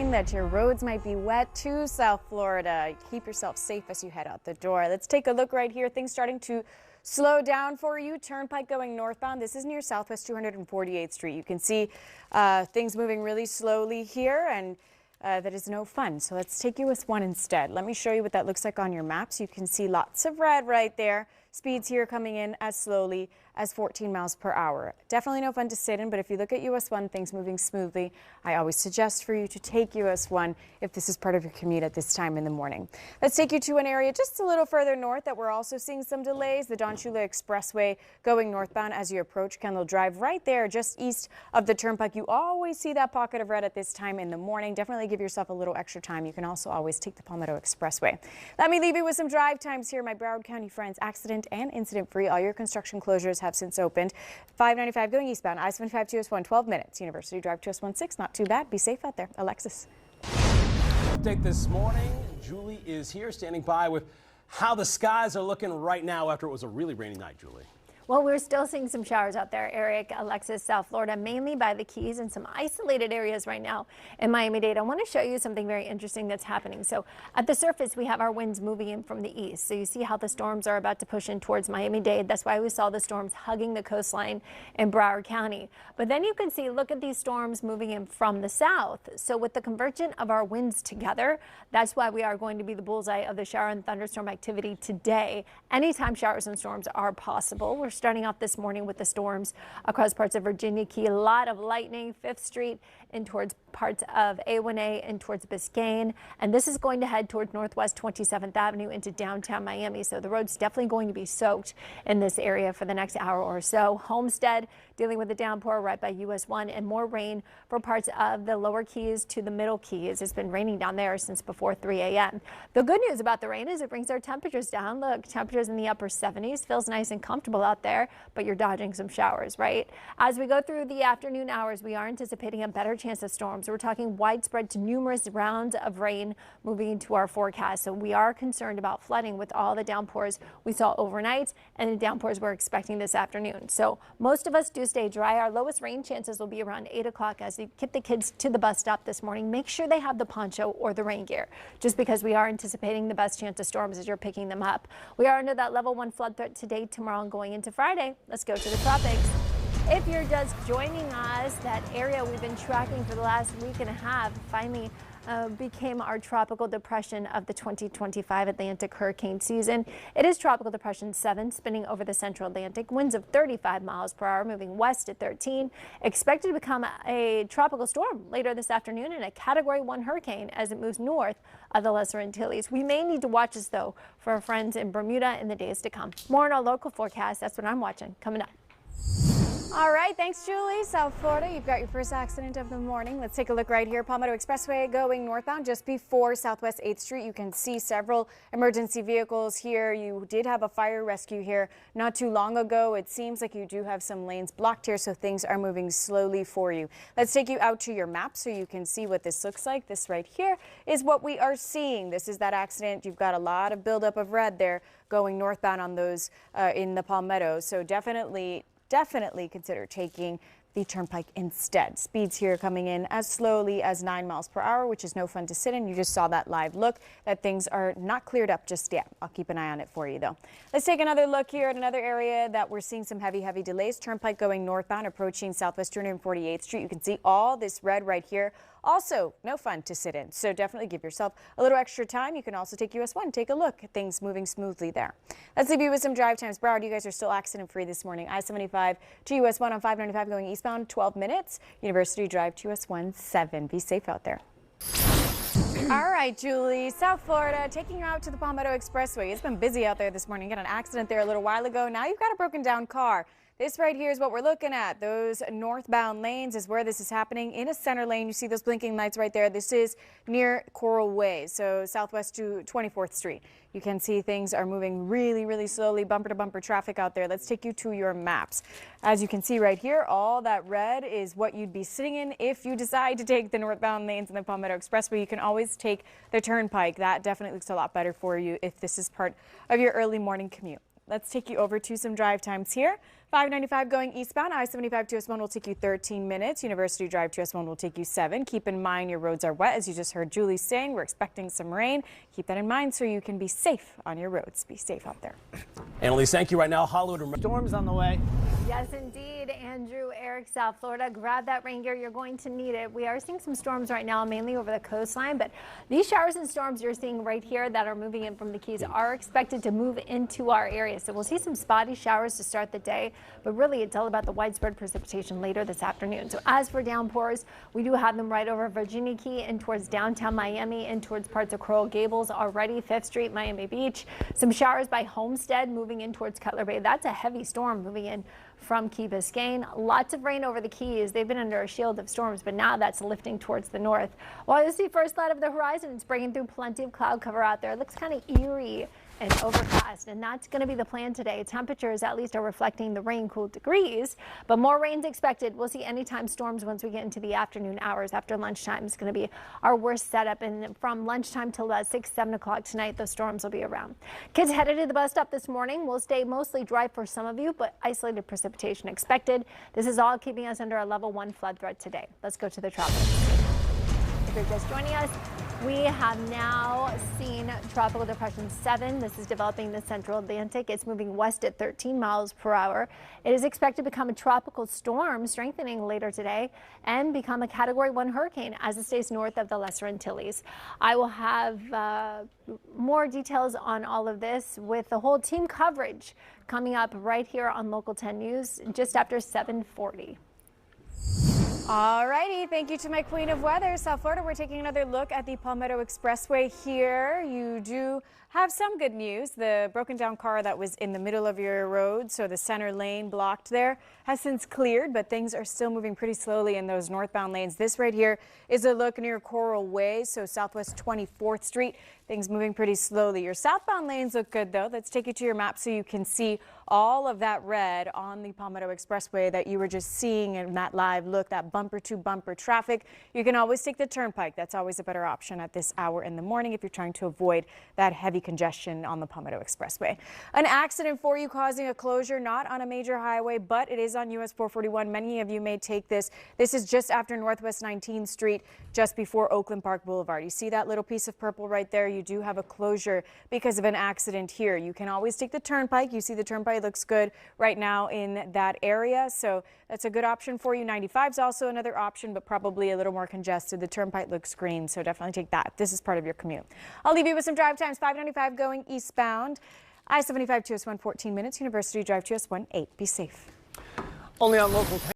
sign that your roads might be wet to South Florida. Keep yourself safe as you head out the door. Let's take a look right here. Things starting to slow down for you. Turnpike going northbound. This is near Southwest 248th Street. You can see things moving really slowly here, and that is no fun. So let's take US 1 instead. Let me show you what that looks like on your maps. You can see lots of red right there. Speeds here coming in as slowly as 14 miles per hour. Definitely no fun to sit in, but if you look at US 1, things moving smoothly, I always suggest for you to take US 1 if this is part of your commute at this time in the morning. Let's take you to an area just a little further north that we're also seeing some delays. The Don Shula Expressway going northbound as you approach Kendall Drive right there just east of the Turnpike. You always see that pocket of red at this time in the morning. Definitely give yourself a little extra time. You can also always take the Palmetto Expressway. Let me leave you with some drive times here. My Broward County friends, accident and incident free. All your construction closures have since opened. 595 going eastbound, I-75 to US 1, 12 minutes. University Drive to US 16, not too bad. Be safe out there. Alexis. Update this morning. Julie is here standing by with how the skies are looking right now after it was a really rainy night, Julie. Well, we're still seeing some showers out there, Eric, Alexis, South Florida, mainly by the Keys and some isolated areas right now in Miami-Dade. I want to show you something very interesting that's happening. So at the surface, we have our winds moving in from the east. So you see how the storms are about to push in towards Miami-Dade. That's why we saw the storms hugging the coastline in Broward County. But then you can see, look at these storms moving in from the south. So with the convergence of our winds together, that's why we are going to be the bullseye of the shower and thunderstorm activity today. Anytime showers and storms are possible. We're starting off this morning with the storms across parts of Virginia Key. A lot of lightning, 5th Street and towards parts of A1A and towards Biscayne. And this is going to head towards Northwest 27th Avenue into downtown Miami. So the road's definitely going to be soaked in this area for the next hour or so. Homestead dealing with the downpour right by US 1 and more rain for parts of the lower Keys to the middle Keys. It's been raining down there since before 3 a.m. The good news about the rain is it brings our temperatures down. Look, temperatures in the upper 70s. Feels nice and comfortable out there, but you're dodging some showers, right? As we go through the afternoon hours, we are anticipating a better chance of storms. We're talking widespread to numerous rounds of rain moving into our forecast. So we are concerned about flooding with all the downpours we saw overnight and the downpours we're expecting this afternoon. So most of us do stay dry. Our lowest rain chances will be around 8 o'clock as we get the kids to the bus stop this morning. Make sure they have the poncho or the rain gear, just because we are anticipating the best chance of storms as you're picking them up. We are under that level 1 flood threat today, tomorrow, and going into Friday. Let's go to the tropics. If you're just joining us, that area we've been tracking for the last week and a half finally became our tropical depression of the 2025 Atlantic hurricane season. It is Tropical Depression 7 spinning over the central Atlantic. Winds of 35 miles per hour moving west at 13. Expected to become a tropical storm later this afternoon and a Category 1 hurricane as it moves north of the Lesser Antilles. We may need to watch this, though, for our friends in Bermuda in the days to come. More on our local forecast. That's what I'm watching coming up. All right, thanks, Julie. South Florida, you've got your first accident of the morning. Let's take a look right here. Palmetto Expressway going northbound just before Southwest 8th Street. You can see several emergency vehicles here. You did have a fire rescue here not too long ago. It seems like you do have some lanes blocked here, so things are moving slowly for you. Let's take you out to your map so you can see what this looks like. This right here is what we are seeing. This is that accident. You've got a lot of buildup of red there going northbound on those in the Palmetto. So definitely consider taking the Turnpike instead. Speeds here coming in as slowly as 9 miles per hour, which is no fun to sit in. You just saw that live look that things are not cleared up just yet. I'll keep an eye on it for you, though. Let's take another look here at another area that we're seeing some heavy delays. Turnpike going northbound approaching Southwest 248th Street. You can see all this red right here. Also, no fun to sit in, so definitely give yourself a little extra time. You can also take US 1, take a look at things moving smoothly there. Let's leave you with some drive times. Broward, you guys are still accident free this morning. I-75 to US 1 on 595 going eastbound, 12 minutes. University Drive to US 17. Be safe out there. All right, Julie, South Florida, taking you out to the Palmetto Expressway. It's been busy out there this morning. You got an accident there a little while ago. Now you've got a broken down car. This right here is what we're looking at. Those northbound lanes is where this is happening. In a center lane, you see those blinking lights right there. This is near Coral Way, so southwest to 24th Street. You can see things are moving really slowly, bumper to bumper traffic out there. Let's take you to your maps. As you can see right here, all that red is what you'd be sitting in if you decide to take the northbound lanes in the Palmetto Expressway. You can always take the Turnpike. That definitely looks a lot better for you if this is part of your early morning commute. Let's take you over to some drive times here. 595 going eastbound, I-75 to S1 will take you 13 minutes. University Drive to S1 will take you 7. Keep in mind your roads are wet. As you just heard Julie saying, we're expecting some rain. Keep that in mind so you can be safe on your roads. Be safe out there. Annaliese, thank you. Right now, Hollywood. Storms on the way. Yes, indeed. Andrew, Eric, South Florida, grab that rain gear. You're going to need it. We are seeing some storms right now, mainly over the coastline, but these showers and storms you're seeing right here that are moving in from the Keys are expected to move into our area. So we'll see some spotty showers to start the day, but really it's all about the widespread precipitation later this afternoon. So as for downpours, we do have them right over Virginia Key and towards downtown Miami and towards parts of Coral Gables already, 5th Street, Miami Beach. Some showers by Homestead moving in towards Cutler Bay. That's a heavy storm moving in from Key Biscayne. Lots of rain over the Keys. They've been under a shield of storms, but now that's lifting towards the north. While you see first light of the horizon, it's bringing through plenty of cloud cover out there. It looks kind of eerie and overcast, and that's going to be the plan today. Temperatures at least are reflecting the rain-cooled degrees, but more rain's expected. We'll see anytime storms once we get into the afternoon hours. After lunchtime is going to be our worst setup, and from lunchtime till about 6, 7 o'clock tonight, those storms will be around. Kids headed to the bus stop this morning. Will stay mostly dry for some of you, but isolated precipitation expected. This is all keeping us under a level 1 flood threat today. Let's go to the tropics. If you're just joining us, we have now seen Tropical Depression 7. This is developing the central Atlantic. It's moving west at 13 miles per hour. It is expected to become a tropical storm, strengthening later today, and become a Category 1 hurricane as it stays north of the Lesser Antilles. I will have more details on all of this with the whole team coverage coming up right here on Local 10 News just after 7:40. All righty, thank you to my queen of weather, South Florida. We're taking another look at the Palmetto Expressway here. You do have some good news. The broken down car that was in the middle of your road, so the center lane blocked there, has since cleared, but things are still moving pretty slowly in those northbound lanes. This right here is a look near Coral Way, so Southwest 24th Street. Things moving pretty slowly. Your southbound lanes look good though. Let's take you to your map so you can see all of that red on the Palmetto Expressway that you were just seeing in that live look, that bumper to bumper traffic. You can always take the turnpike. That's always a better option at this hour in the morning if you're trying to avoid that heavy congestion on the Palmetto Expressway. An accident for you causing a closure, not on a major highway, but it is on US 441. Many of you may take this. This is just after Northwest 19th Street, just before Oakland Park Boulevard. You see that little piece of purple right there? You do have a closure because of an accident here. You can always take the turnpike. You see the turnpike looks good right now in that area, so that's a good option for you. 95 is also another option, but probably a little more congested. The turnpike looks green, so definitely take that. This is part of your commute. I'll leave you with some drive times. 595 going eastbound, I-75 to S1 14 minutes. University Drive to S1 8. Be safe. Only on Local 10.